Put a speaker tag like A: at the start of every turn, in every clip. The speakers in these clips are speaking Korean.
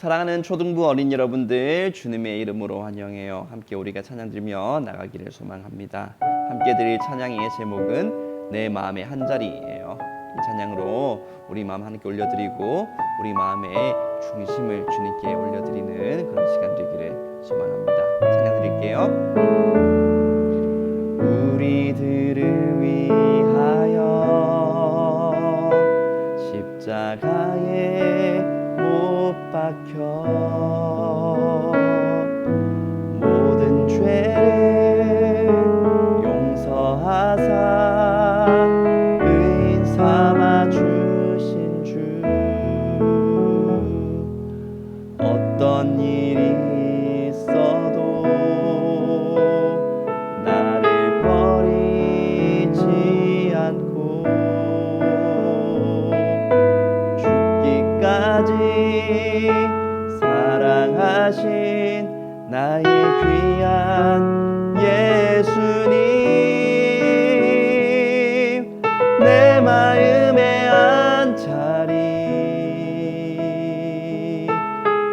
A: 사랑하는 초등부 어린 여러분들, 주님의 이름으로 환영해요. 함께 우리가 찬양 들으며 나가기를 소망합니다. 함께 드릴 찬양의 제목은 내 마음의 한 자리예요. 이 찬양으로 우리 마음 함께 올려드리고 우리 마음의 중심을 주님께 올려드리는 그런 시간 되기를 소망합니다. 찬양 드릴게요. 우리들을 위하여 십자가에 못 박혀 모든 죄를 용서하사 의인 삼아 주신 주, 어떤 일이 있어도 나를 버리지 않고 사랑하신 나의 귀한 예수님, 내 마음의 한 자리,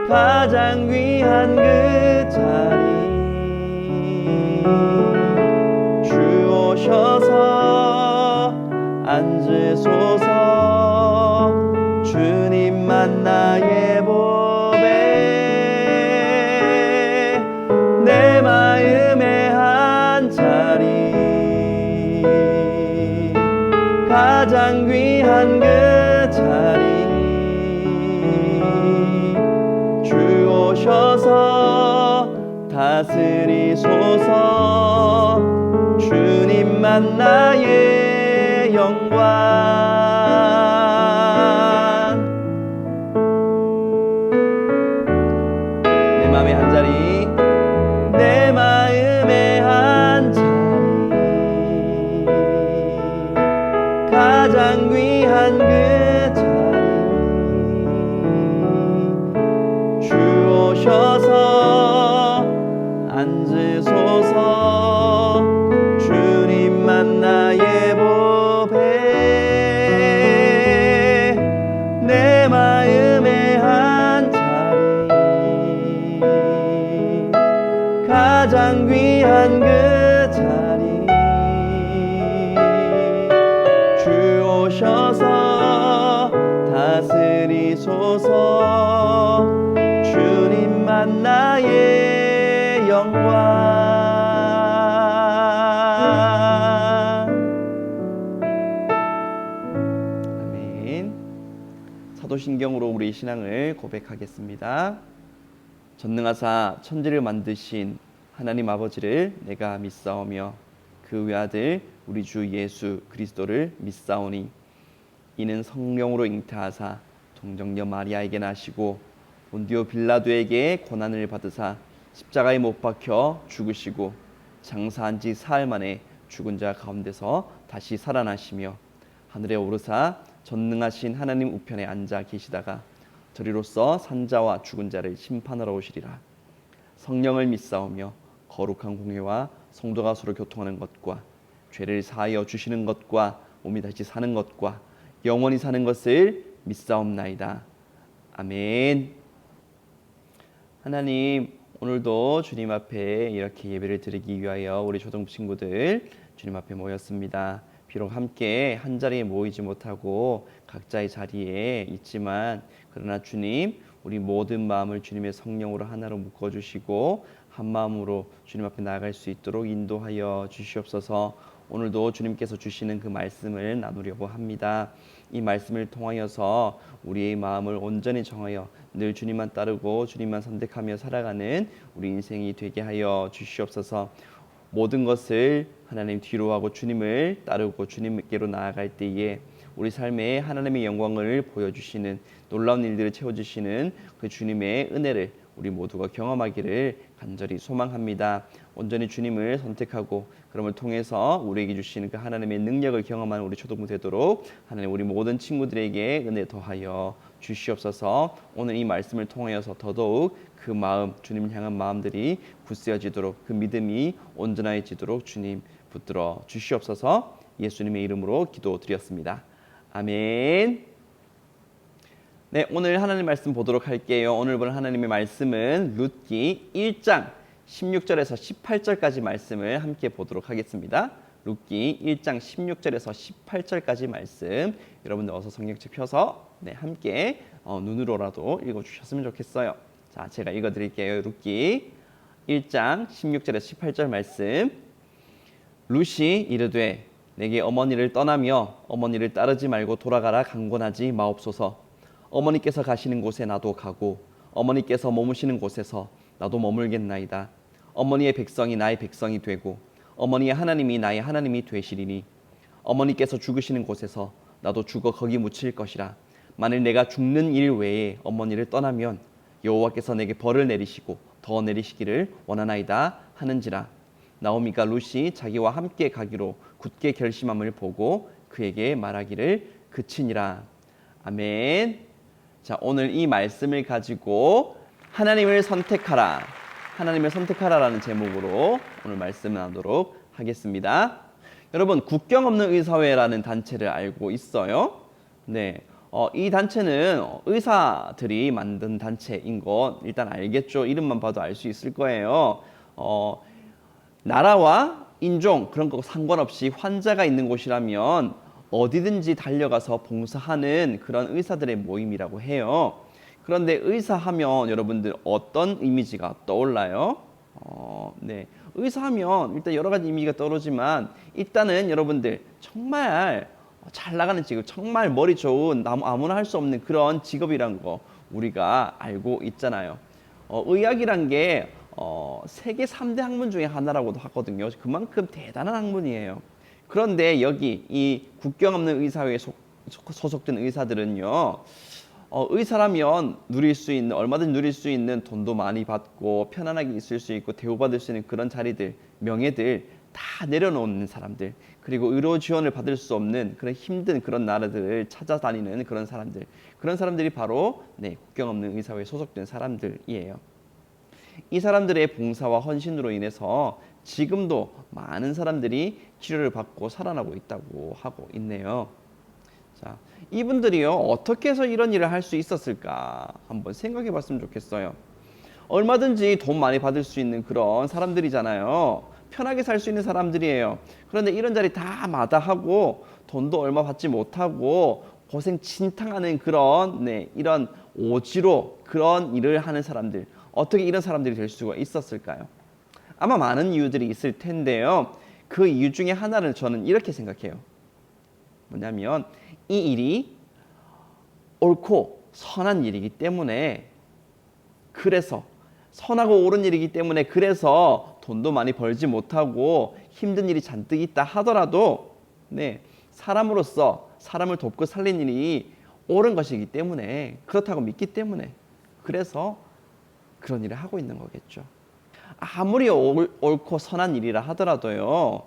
A: 가장 귀한 그 자리, 주 오셔서 앉으소서. 주님만 나의 보배, 내 마음의 한 자리, 가장 귀한 그 자리, 주 오셔서 다스리소서. 주님만 나의 영광, 내 마음의 한 자리, 가장 귀한 그 자리, 주 오셔서 앉으소서. 주님만 나의 보배, 내 마음의 한 자리, 가장 귀한 그 자리, 주 오셔서 다스리소서. 주님만 나의 영광. 아멘. 사도신경으로 우리 신앙을 고백하겠습니다. 전능하사 천지를 만드신 하나님 아버지를 내가 믿사오며 그 외아들 우리 주 예수 그리스도를 믿사오니 이는 성령으로 잉태하사 동정녀 마리아에게 나시고 본디오 빌라도에게 고난을 받으사 십자가에 못 박혀 죽으시고 장사한 지 사흘 만에 죽은 자 가운데서 다시 살아나시며 하늘에 오르사 전능하신 하나님 우편에 앉아 계시다가 저리로서 산자와 죽은 자를 심판하러 오시리라. 성령을 믿사오며 거룩한 공회와 성도가 서로 교통하는 것과 죄를 사하여 주시는 것과 몸이 다시 사는 것과 영원히 사는 것을 믿사옵나이다. 아멘. 하나님, 오늘도 주님 앞에 이렇게 예배를 드리기 위하여 우리 초등부 친구들 주님 앞에 모였습니다. 비록 함께 한 자리에 모이지 못하고 각자의 자리에 있지만 그러나 주님, 우리 모든 마음을 주님의 성령으로 하나로 묶어주시고 한 마음으로 주님 앞에 나아갈 수 있도록 인도하여 주시옵소서. 오늘도 주님께서 주시는 그 말씀을 나누려고 합니다. 이 말씀을 통하여서 우리의 마음을 온전히 정하여 늘 주님만 따르고 주님만 선택하며 살아가는 우리 인생이 되게 하여 주시옵소서. 모든 것을 하나님 뒤로 하고 주님을 따르고 주님께로 나아갈 때에 우리 삶에 하나님의 영광을 보여주시는 놀라운 일들을 채워주시는 그 주님의 은혜를 우리 모두가 경험하기를 간절히 소망합니다. 온전히 주님을 선택하고 그럼을 통해서 우리에게 주시는 그 하나님의 능력을 경험하는 우리 초등부 되도록 하나님 우리 모든 친구들에게 은혜 더하여 주시옵소서. 오늘 이 말씀을 통하여서 더더욱 그 마음, 주님을 향한 마음들이 굳세어지도록 그 믿음이 온전해지도록 주님 붙들어 주시옵소서. 예수님의 이름으로 기도드렸습니다. 아멘. 네, 오늘 하나님 말씀 보도록 할게요. 오늘 볼 하나님의 말씀은 룻기 1장 16절에서 18절까지 말씀을 함께 보도록 하겠습니다. 룻기 1장 16절에서 18절까지 말씀, 여러분들 어서 성경책 펴서 함께 눈으로라도 읽어주셨으면 좋겠어요. 자, 제가 읽어드릴게요. 룻기 1장 16절에서 18절 말씀. 룻이 이르되 내게 어머니를 떠나며 어머니를 따르지 말고 돌아가라 강권하지 마옵소서. 어머니께서 가시는 곳에 나도 가고 어머니께서 머무시는 곳에서 나도 머물겠나이다. 어머니의 백성이 나의 백성이 되고 어머니의 하나님이 나의 하나님이 되시리니 어머니께서 죽으시는 곳에서 나도 죽어 거기 묻힐 것이라. 만일 내가 죽는 일 외에 어머니를 떠나면 여호와께서 내게 벌을 내리시고 더 내리시기를 원하나이다 하는지라. 나오미가 룻이 자기와 함께 가기로 굳게 결심함을 보고 그에게 말하기를 그치니라. 아멘. 자, 오늘 이 말씀을 가지고 하나님을 선택하라, 하나님을 선택하라라는 제목으로 오늘 말씀 나누도록 하겠습니다. 여러분, 국경 없는 의사회라는 단체를 알고 있어요? 네, 이 단체는 의사들이 만든 단체인 것 일단 알겠죠? 이름만 봐도 알 수 있을 거예요. 나라와 인종 그런 거 상관없이 환자가 있는 곳이라면 어디든지 달려가서 봉사하는 그런 의사들의 모임이라고 해요. 그런데 의사하면 여러분들 어떤 이미지가 떠올라요? 네, 의사하면 일단 여러 가지 이미지가 떠오르지만 일단은 여러분들 정말 잘 나가는 직업, 정말 머리 좋은 아무나 할 수 없는 그런 직업이란 거 우리가 알고 있잖아요. 의학이란 게 세계 3대 학문 중에 하나라고도 하거든요. 그만큼 대단한 학문이에요. 그런데 여기 이 국경 없는 의사회에 소속된 의사들은요, 의사라면 누릴 수 있는, 얼마든지 누릴 수 있는 돈도 많이 받고 편안하게 있을 수 있고 대우받을 수 있는 그런 자리들, 명예들 다 내려놓는 사람들, 그리고 의료 지원을 받을 수 없는 그런 힘든 그런 나라들을 찾아다니는 그런 사람들, 그런 사람들이 바로 국경 없는 의사회에 소속된 사람들이에요. 이 사람들의 봉사와 헌신으로 인해서 지금도 많은 사람들이 치료를 받고 살아나고 있다고 하고 있네요. 자, 이분들이요, 어떻게 해서 이런 일을 할 수 있었을까 한번 생각해 봤으면 좋겠어요. 얼마든지 돈 많이 받을 수 있는 그런 사람들이잖아요. 편하게 살 수 있는 사람들이에요. 그런데 이런 자리 다 마다하고 돈도 얼마 받지 못하고 고생 진탕하는 그런 이런 오지로 그런 일을 하는 사람들, 어떻게 이런 사람들이 될 수가 있었을까요? 아마 많은 이유들이 있을 텐데요. 그 이유 중에 하나를 저는 이렇게 생각해요. 뭐냐면 이 일이 옳고 선한 일이기 때문에, 그래서 선하고 옳은 일이기 때문에 그래서 돈도 많이 벌지 못하고 힘든 일이 잔뜩 있다 하더라도 사람으로서 사람을 돕고 살린 일이 옳은 것이기 때문에, 그렇다고 믿기 때문에 그래서 그런 일을 하고 있는 거겠죠. 아무리 옳고 선한 일이라 하더라도요,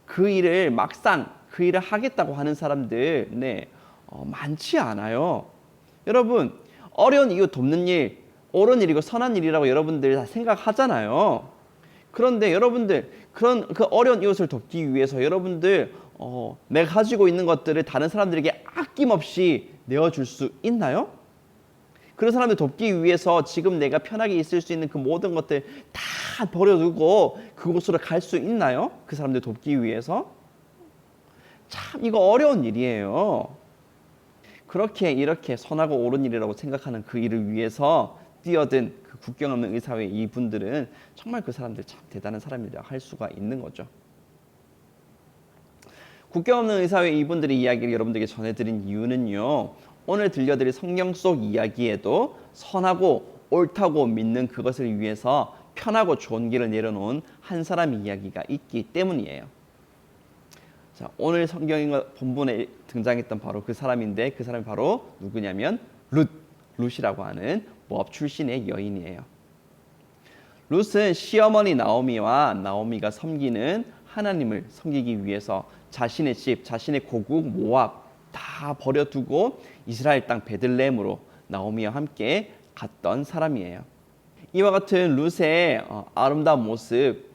A: 그 일을 막상 그 일을 하겠다고 하는 사람들 많지 않아요. 여러분, 어려운 이유 돕는 일, 옳은 일이고 선한 일이라고 여러분들 다 생각하잖아요. 그런데 여러분들 그런 그 어려운 이웃을 돕기 위해서 여러분들 내가 가지고 있는 것들을 다른 사람들에게 아낌없이 내어줄 수 있나요? 그런 사람들 돕기 위해서 지금 내가 편하게 있을 수 있는 그 모든 것들 다 버려두고 그곳으로 갈 수 있나요? 그 사람들 돕기 위해서? 참 이거 어려운 일이에요. 그렇게 이렇게 선하고 옳은 일이라고 생각하는 그 일을 위해서 뛰어든 그 국경 없는 의사회 이분들은 정말 그 사람들 참 대단한 사람이라고 할 수가 있는 거죠. 국경 없는 의사회 이분들의 이야기를 여러분들에게 전해드린 이유는요, 오늘 들려드릴 성경 속 이야기에도 선하고 옳다고 믿는 그것을 위해서 편하고 좋은 길을 내려놓은 한 사람의 이야기가 있기 때문이에요. 자, 오늘 성경 본문에 등장했던 바로 그 사람인데, 그 사람이 바로 누구냐면 룻이라고 하는 모압 출신의 여인이에요. 룻은 시어머니 나오미와 나오미가 섬기는 하나님을 섬기기 위해서 자신의 집, 자신의 고국 모압 다 버려두고 이스라엘 땅 베들레헴으로 나오미와 함께 갔던 사람이에요. 이와 같은 룻의 아름다운 모습,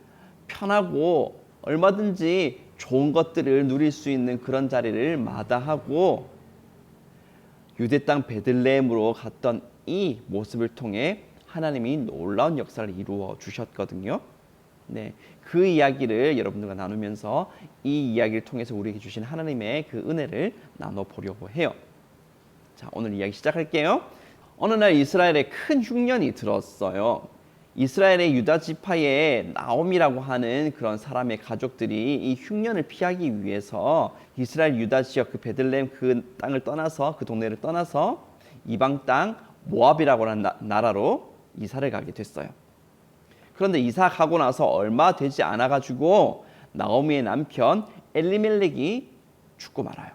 A: 편하고 얼마든지 좋은 것들을 누릴 수 있는 그런 자리를 마다하고 유대 땅 베들레헴으로 갔던 이 모습을 통해 하나님이 놀라운 역사를 이루어 주셨거든요. 네, 그 이야기를 여러분들과 나누면서 이 이야기를 통해서 우리에게 주신 하나님의 그 은혜를 나눠보려고 해요. 자, 오늘 이야기 시작할게요. 어느 날 이스라엘에 큰 흉년이 들었어요. 이스라엘의 유다 지파의 나옴이라고 하는 그런 사람의 가족들이 이 흉년을 피하기 위해서 이스라엘 유다 지역 그 베들레헴 그 땅을 떠나서 그 동네를 떠나서 이방 땅 모압이라고 하는 나라로 이사를 가게 됐어요. 그런데 이사 가고 나서 얼마 되지 않아 가지고 나오미의 남편 엘리멜렉이 죽고 말아요.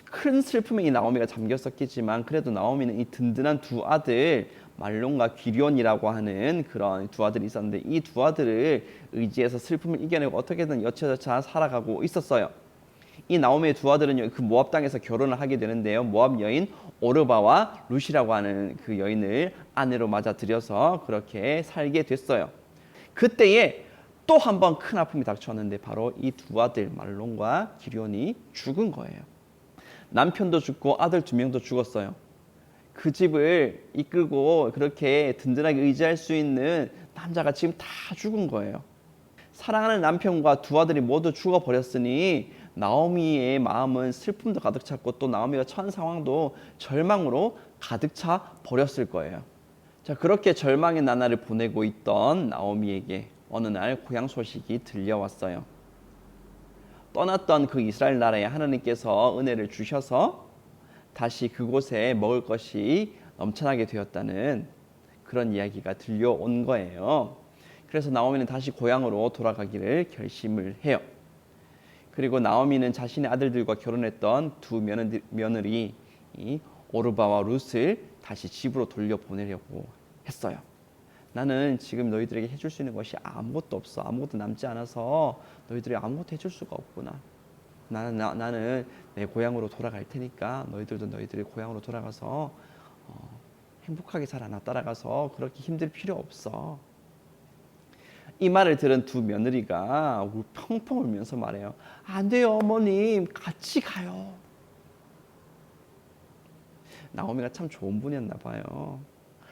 A: 큰 슬픔에 이 나오미가 잠겼었겠지만 그래도 나오미는 이 든든한 두 아들 말론과 기럧이라고 하는 그런 두 아들이 있었는데 이 두 아들을 의지해서 슬픔을 이겨내고 어떻게든 여차저차 살아가고 있었어요. 이 나오미의 두 아들은 그 모압 땅에서 결혼을 하게 되는데요. 모압 여인 오르바와 룻이라고 하는 그 여인을 아내로 맞아들여서 그렇게 살게 됐어요. 그때에 또 한 번 큰 아픔이 닥쳤는데 바로 이 두 아들 말론과 기럧이 죽은 거예요. 남편도 죽고 아들 2명도 죽었어요. 그 집을 이끌고 그렇게 든든하게 의지할 수 있는 남자가 지금 다 죽은 거예요. 사랑하는 남편과 두 아들이 모두 죽어버렸으니 나오미의 마음은 슬픔도 가득 찼고 또 나오미가 처한 상황도 절망으로 가득 차 버렸을 거예요. 자, 그렇게 절망의 나날을 보내고 있던 나오미에게 어느 날 고향 소식이 들려왔어요. 떠났던 그 이스라엘 나라에 하나님께서 은혜를 주셔서 다시 그곳에 먹을 것이 넘쳐나게 되었다는 그런 이야기가 들려온 거예요. 그래서 나오미는 다시 고향으로 돌아가기를 결심을 해요. 그리고 나오미는 자신의 아들들과 결혼했던 두 며느리 오르바와 룻을 다시 집으로 돌려보내려고 했어요. 나는 지금 너희들에게 해줄 수 있는 것이 아무것도 없어. 아무것도 남지 않아서 너희들이 아무것도 해줄 수가 없구나. 나는 내 고향으로 돌아갈 테니까 너희들도 너희들의 고향으로 돌아가서 행복하게 살아. 나 따라가서 그렇게 힘들 필요 없어. 이 말을 들은 두 며느리가 펑펑 울면서 말해요. 안 돼요, 어머님. 같이 가요. 나오미가 참 좋은 분이었나 봐요.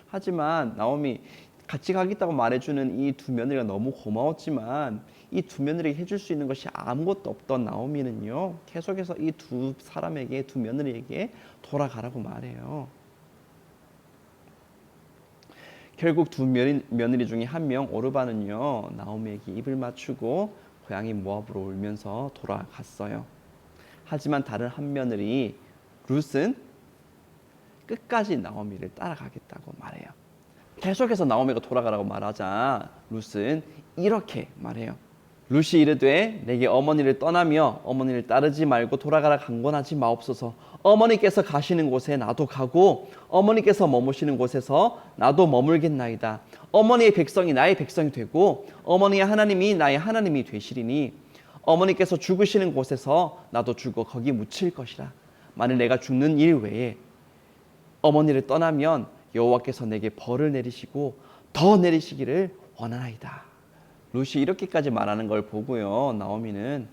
A: 하지만 나오미 같이 가겠다고 말해주는 이 두 며느리가 너무 고마웠지만 이 두 며느리에게 해줄 수 있는 것이 아무것도 없던 나오미는요, 계속해서 이 두 사람에게, 두 며느리에게 돌아가라고 말해요. 결국 두 며느리 중에 한 명 오르바는요, 나오미에게 입을 맞추고 고향인 모압으로 울면서 돌아갔어요. 하지만 다른 한 며느리 룻은 끝까지 나오미를 따라가겠다고 말해요. 계속해서 나오미가 돌아가라고 말하자 룻은 이렇게 말해요. 룻이 이르되 내게 어머니를 떠나며 어머니를 따르지 말고 돌아가라 강권하지 마옵소서. 어머니께서 가시는 곳에 나도 가고 어머니께서 머무시는 곳에서 나도 머물겠나이다. 어머니의 백성이 나의 백성이 되고 어머니의 하나님이 나의 하나님이 되시리니 어머니께서 죽으시는 곳에서 나도 죽어 거기 묻힐 것이라. 만일 내가 죽는 일 외에 어머니를 떠나면 여호와께서 내게 벌을 내리시고 더 내리시기를 원하나이다. 룻이 이렇게까지 말하는 걸 보고요, 나오미는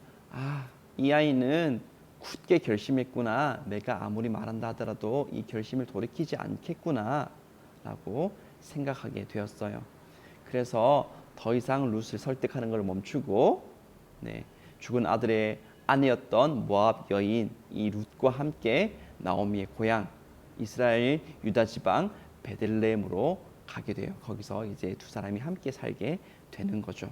A: 이 아이는 굳게 결심했구나. 내가 아무리 말한다 하더라도 이 결심을 돌이키지 않겠구나 라고 생각하게 되었어요. 그래서 더 이상 룻을 설득하는 걸 멈추고 죽은 아들의 아내였던 모압 여인 이 룻과 함께 나오미의 고향 이스라엘 유다 지방 베들레헴으로 가게 돼요. 거기서 이제 두 사람이 함께 살게 되는 거죠.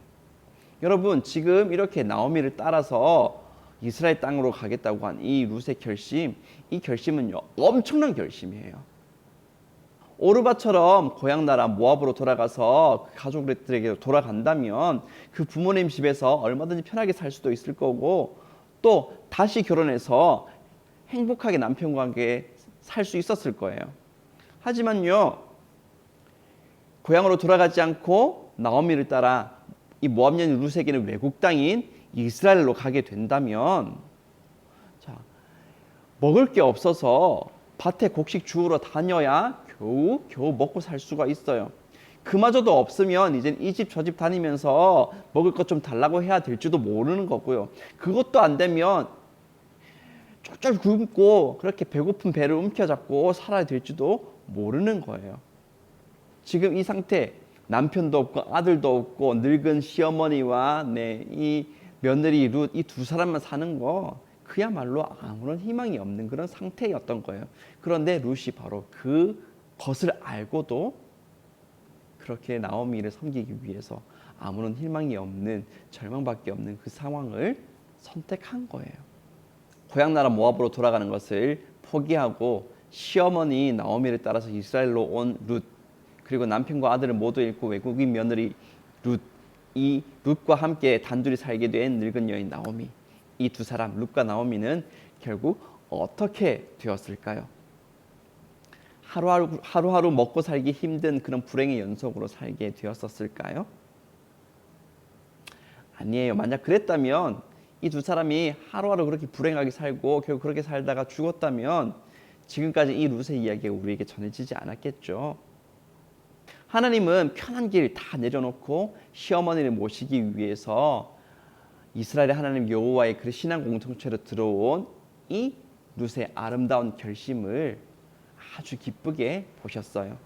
A: 여러분, 지금 이렇게 나오미를 따라서 이스라엘 땅으로 가겠다고 한 이 룻의 결심, 이 결심은요, 엄청난 결심이에요. 오르바처럼 고향 나라 모압으로 돌아가서 가족들에게 돌아간다면 그 부모님 집에서 얼마든지 편하게 살 수도 있을 거고 또 다시 결혼해서 행복하게 남편과 함께 살 수 있었을 거예요. 하지만요, 고향으로 돌아가지 않고 나오미를 따라 이 모압 여인 룻에게는 외국 땅인 이스라엘로 가게 된다면 먹을 게 없어서 밭에 곡식 주우러 다녀야 겨우 먹고 살 수가 있어요. 그마저도 없으면 이제 이 집 저 집 다니면서 먹을 것 좀 달라고 해야 될지도 모르는 거고요. 그것도 안 되면 쫄쫄 굶고 그렇게 배고픈 배를 움켜잡고 살아야 될지도 모르는 거예요. 지금 이 상태, 남편도 없고 아들도 없고 늙은 시어머니와 이 며느리 룻, 이 두 사람만 사는 거 그야말로 아무런 희망이 없는 그런 상태였던 거예요. 그런데 룻이 바로 그것을 알고도 그렇게 나오미를 섬기기 위해서 아무런 희망이 없는, 절망밖에 없는 그 상황을 선택한 거예요. 고향 나라 모압으로 돌아가는 것을 포기하고 시어머니 나오미를 따라서 이스라엘로 온 룻, 그리고 남편과 아들을 모두 잃고 외국인 며느리 룻, 이 룻과 함께 단둘이 살게 된 늙은 여인 나오미, 이 두 사람 룻과 나오미는 결국 어떻게 되었을까요? 하루하루 먹고 살기 힘든 그런 불행의 연속으로 살게 되었었을까요? 아니에요. 만약 그랬다면 이 두 사람이 하루하루 그렇게 불행하게 살고 결국 그렇게 살다가 죽었다면 지금까지 이 룻의 이야기가 우리에게 전해지지 않았겠죠. 하나님은 편한 길 다 내려놓고 시어머니를 모시기 위해서 이스라엘의 하나님 여호와의 그 신앙 공동체로 들어온 이 룻의 아름다운 결심을 아주 기쁘게 보셨어요.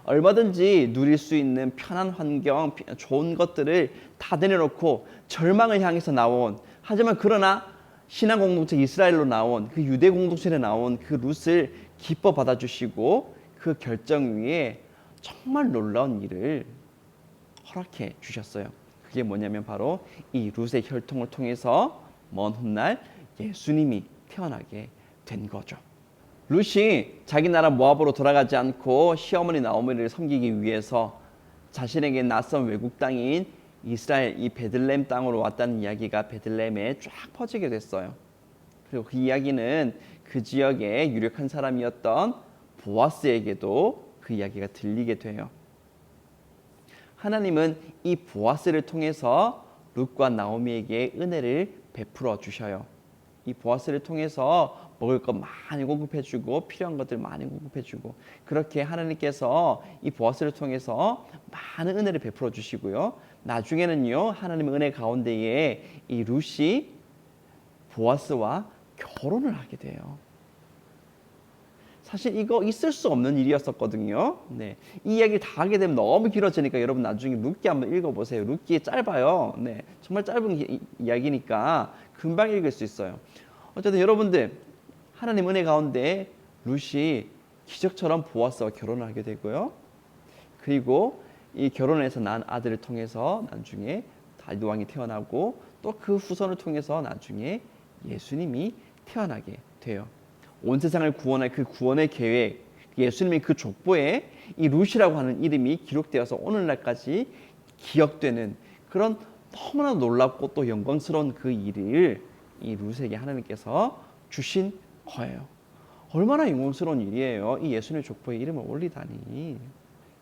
A: 얼마든지 누릴 수 있는 편한 환경, 좋은 것들을 다 내려놓고 절망을 향해서 나온, 하지만 그러나 신앙 공동체 이스라엘로 나온 그 유대 공동체에 나온 그 룻을 기뻐 받아주시고 그 결정 위에 정말 놀라운 일을 허락해 주셨어요. 그게 뭐냐면 바로 이 룻의 혈통을 통해서 먼 훗날 예수님이 태어나게 된 거죠. 룻이 자기 나라 모압으로 돌아가지 않고 시어머니 나오미를 섬기기 위해서 자신에게 낯선 외국 땅인 이스라엘 이 베들레헴 땅으로 왔다는 이야기가 베들레헴에 쫙 퍼지게 됐어요. 그리고 그 이야기는 그 지역의 유력한 사람이었던 보아스에게도 그 이야기가 들리게 돼요. 하나님은 이 보아스를 통해서 룻과 나오미에게 은혜를 베풀어 주셔요. 이 보아스를 통해서 먹을 것 많이 공급해주고 필요한 것들 많이 공급해주고 그렇게 하나님께서 이 보아스를 통해서 많은 은혜를 베풀어 주시고요. 나중에는요 하나님의 은혜 가운데에 이 룻이 보아스와 결혼을 하게 돼요. 사실 이거 있을 수 없는 일이었었거든요. 네, 이 이야기를 다 하게 되면 너무 길어지니까 여러분 나중에 룻기 한번 읽어보세요. 룻기 짧아요. 네, 정말 짧은 이야기니까 금방 읽을 수 있어요. 어쨌든 여러분들 하나님 은혜 가운데 룻이 기적처럼 보아스와 결혼을 하게 되고요. 그리고 이 결혼해서 낳은 아들을 통해서 나중에 다윗 왕이 태어나고 또 그 후손을 통해서 나중에 예수님이 태어나게 돼요. 온 세상을 구원할 그 구원의 계획, 예수님의 그 족보에 이 룻이라고 하는 이름이 기록되어서 오늘날까지 기억되는 그런 너무나 놀랍고 또 영광스러운 그 일을 이 룻에게 하나님께서 주신 거예요. 얼마나 영광스러운 일이에요. 이 예수님의 족보에 이름을 올리다니.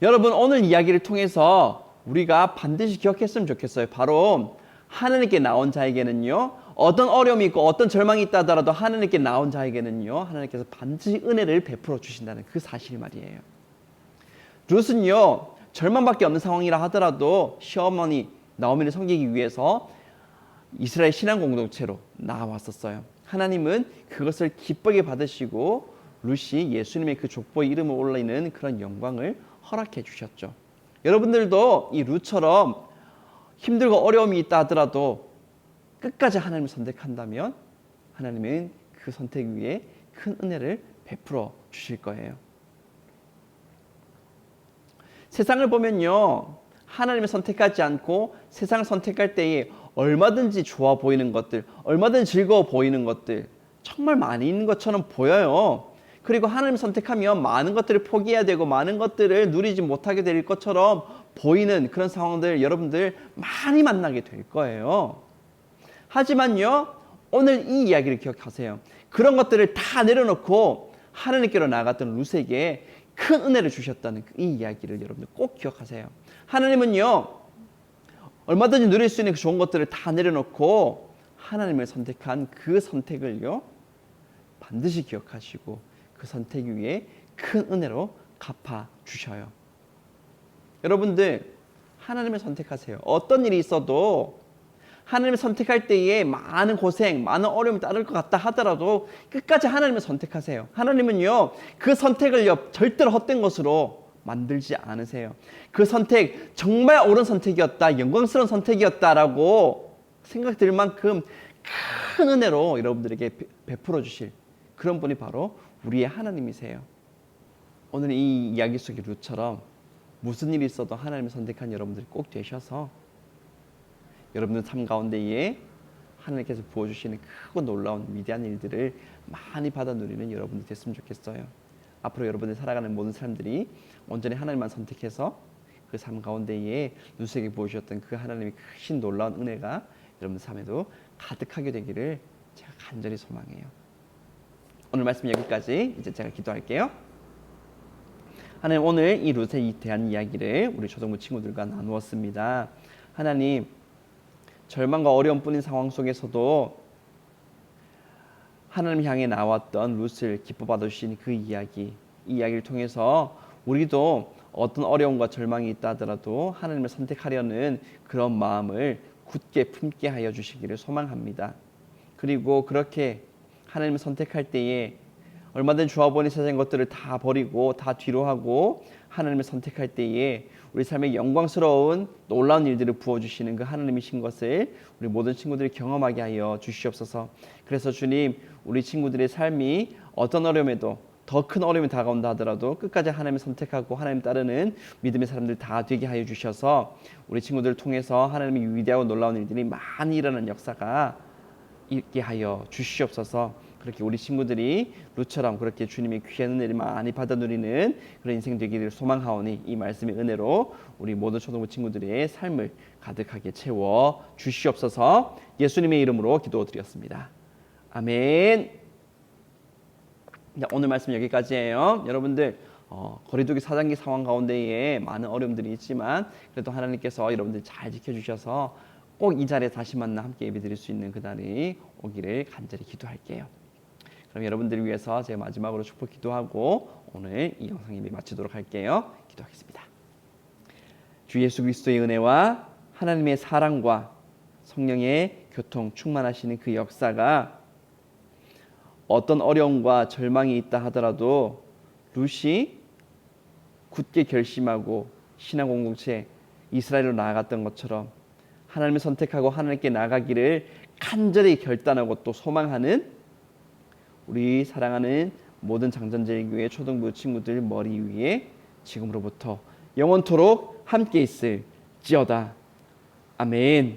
A: 여러분 오늘 이야기를 통해서 우리가 반드시 기억했으면 좋겠어요. 바로 하나님께 나온 자에게는요. 어떤 어려움이 있고 어떤 절망이 있다 하더라도 하나님께 나온 자에게는요. 하나님께서 반드시 은혜를 베풀어 주신다는 그 사실 말이에요. 룻은요. 절망밖에 없는 상황이라 하더라도 시어머니 나오미를 섬기기 위해서 이스라엘 신앙 공동체로 나왔었어요. 하나님은 그것을 기쁘게 받으시고 룻이 예수님의 그 족보에 이름을 올리는 그런 영광을 허락해 주셨죠. 여러분들도 이 룻처럼 힘들고 어려움이 있다 하더라도 끝까지 하나님을 선택한다면 하나님은 그 선택 위에 큰 은혜를 베풀어 주실 거예요. 세상을 보면요. 하나님을 선택하지 않고 세상을 선택할 때에 얼마든지 좋아 보이는 것들, 얼마든지 즐거워 보이는 것들 정말 많이 있는 것처럼 보여요. 그리고 하나님을 선택하면 많은 것들을 포기해야 되고 많은 것들을 누리지 못하게 될 것처럼 보이는 그런 상황들 여러분들 많이 만나게 될 거예요. 하지만요. 오늘 이 이야기를 기억하세요. 그런 것들을 다 내려놓고 하나님께로 나아갔던 룻에게 큰 은혜를 주셨다는 이 이야기를 여러분들 꼭 기억하세요. 하나님은요. 얼마든지 누릴 수 있는 그 좋은 것들을 다 내려놓고 하나님을 선택한 그 선택을요. 반드시 기억하시고 그 선택 위에 큰 은혜로 갚아주셔요. 여러분들 하나님을 선택하세요. 어떤 일이 있어도 하나님을 선택할 때에 많은 고생, 많은 어려움이 따를 것 같다 하더라도 끝까지 하나님을 선택하세요. 하나님은요, 그 선택을요, 절대로 헛된 것으로 만들지 않으세요. 그 선택, 정말 옳은 선택이었다, 영광스러운 선택이었다라고 생각될 만큼 큰 은혜로 여러분들에게 베풀어 주실 그런 분이 바로 우리의 하나님이세요. 오늘 이 이야기 속의 룻처럼 무슨 일이 있어도 하나님을 선택한 여러분들이 꼭 되셔서 여러분들 삶 가운데에 하나님께서 부어주시는 크고 놀라운 위대한 일들을 많이 받아 누리는 여러분들이 됐으면 좋겠어요. 앞으로 여러분들 살아가는 모든 사람들이 온전히 하나님만 선택해서 그 삶 가운데에 룻에게 보여주셨던 그 하나님의 크신 놀라운 은혜가 여러분들 삶에도 가득하게 되기를 제가 간절히 소망해요. 오늘 말씀 여기까지. 이제 제가 기도할게요. 하나님, 오늘 이 룻에 대한 이야기를 우리 초등부 친구들과 나누었습니다. 하나님, 절망과 어려움뿐인 상황 속에서도 하나님 향해 나왔던 룻을 기뻐 받아주신 그 이야기, 이 이야기를 통해서 우리도 어떤 어려움과 절망이 있다 하더라도 하나님을 선택하려는 그런 마음을 굳게 품게 하여 주시기를 소망합니다. 그리고 그렇게 하나님을 선택할 때에 얼마든지 좋아보이는 세상의 것들을 다 버리고 다 뒤로 하고 하나님을 선택할 때에 우리 삶에 영광스러운 놀라운 일들을 부어주시는 그 하나님이신 것을 우리 모든 친구들이 경험하게 하여 주시옵소서. 그래서 주님, 우리 친구들의 삶이 어떤 어려움에도 더 큰 어려움이 다가온다 하더라도 끝까지 하나님을 선택하고 하나님 따르는 믿음의 사람들 다 되게 하여 주셔서 우리 친구들을 통해서 하나님의 위대하고 놀라운 일들이 많이 일어나는 역사가 있게 하여 주시옵소서. 그렇게 우리 친구들이 룻처럼 그렇게 주님의 귀한 은혜를 많이 받아 누리는 그런 인생 되기를 소망하오니 이 말씀의 은혜로 우리 모든 초등부 친구들의 삶을 가득하게 채워 주시옵소서. 예수님의 이름으로 기도드렸습니다. 아멘. 오늘 말씀 여기까지예요. 여러분들 거리두기 4단계 상황 가운데에 많은 어려움들이 있지만 그래도 하나님께서 여러분들 잘 지켜주셔서 꼭 이 자리에 다시 만나 함께 예배드릴 수 있는 그날이 오기를 간절히 기도할게요. 그럼 여러분들을 위해서 제가 마지막으로 축복 기도하고 오늘 이 영상 예배 마치도록 할게요. 기도하겠습니다. 주 예수 그리스도의 은혜와 하나님의 사랑과 성령의 교통 충만하시는 그 역사가 어떤 어려움과 절망이 있다 하더라도 룻이 굳게 결심하고 신앙 공동체 이스라엘로 나아갔던 것처럼 하나님을 선택하고 하나님께 나아가기를 간절히 결단하고 또 소망하는 우리 사랑하는 모든 장전제일교회 초등부 친구들 머리 위에 지금으로부터 영원토록 함께 있을지어다. 아멘.